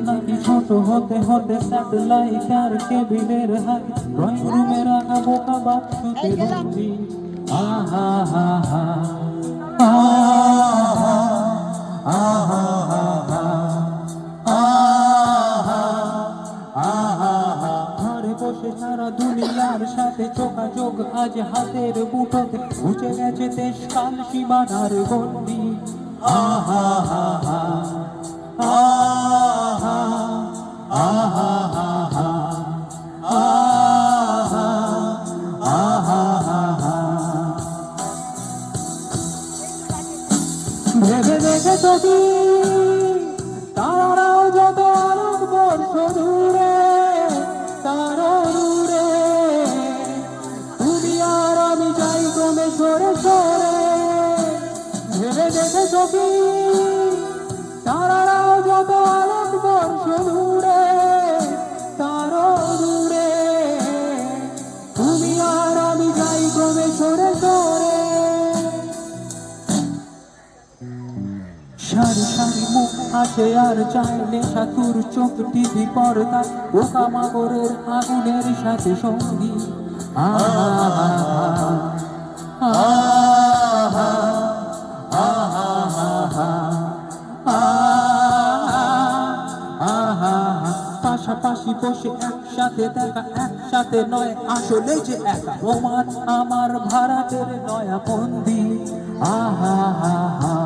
নাকি ছোট হতে হতে স্যাটেলাইট আর কেবিলের হাত ড্রয়িং রুমে রাখা বোকা বাক্সতে রুচি আহা হা হা আহা আহা আহা ঘরে বসে সারা দুনিয়ার সাথে যোগাযোগ আজ হাতের মুঠোতে মুছে গেছে দেশ কাল সীমানার গণ্ডি আহা হা হা আহা আহা আহা আহা আহা ভেবে দেখে তুমি তারাও যত আলোক বর্ষ দূরে তারও দূরে তুমি আর আমি যাই ক্রমে সরে সরে ভেবে দেখে তুমি তারাও যত আলোক বর্ষ দূরে তারও দূরে তুমি আর আমি যাই ক্রমে সরে সরে সারি সারি মুখ আসে আর চায় নেশাতুর চোখ টিভি পর্দা পোকা মাগরের আগুনের সাথে সঙ্গী আহা আহা আহা পাশাপাশি বসে একসাথে দেখা একসাথে নয় আসলে যে একা রোমান আমার ভাড়াটের নয়া বন্দি আহা হা হা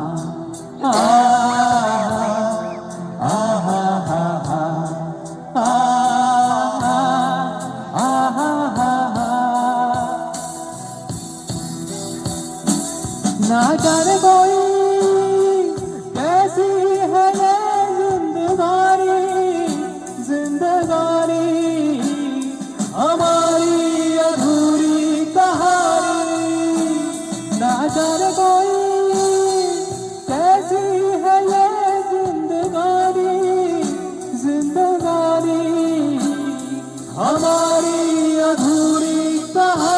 ना जाने कोई कैसी है ये जिंदगानी हमारी अधूरी कहानी ना जाने कोई कैसी है ये जिंदगानी हमारी अधूरी कहानी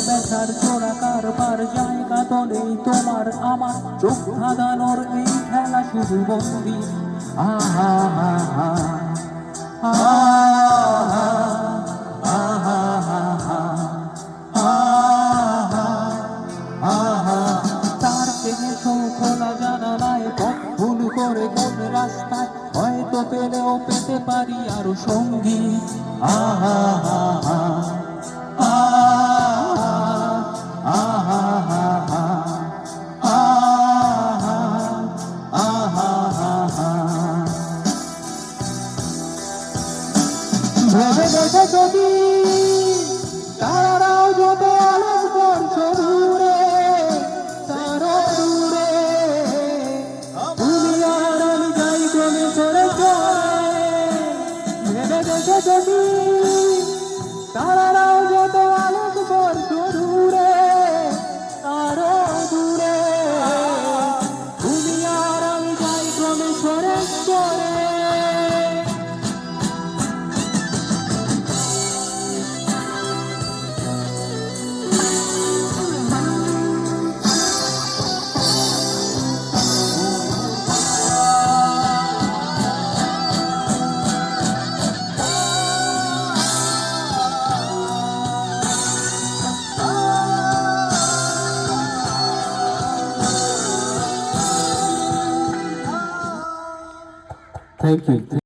ব্যথার চোরা কারবার জায়গা তলেই তোমার আমার চোখ ধাঁধানোর এই খেলা শুধু বন্দি আহা আহা আহা আহা আহা আহা তার থেকে খোলা জানালায় পথ ভুল করে কোন রাস্তায় হয়তো পেলেও পেতে পারি আরো সঙ্গী আহা আহা ভেবে দেখে যদি তারাও যত আলোক বর্ষ দূরে তারও দূরে তুমি আর আমি যাই ক্রমে সরে সরে ভেবে দেখে যদি তারাও যত আলোক বর্ষ দূরে তারও দূরে তুমি আর আমি যাই ক্রমে সরে সরে Thank you.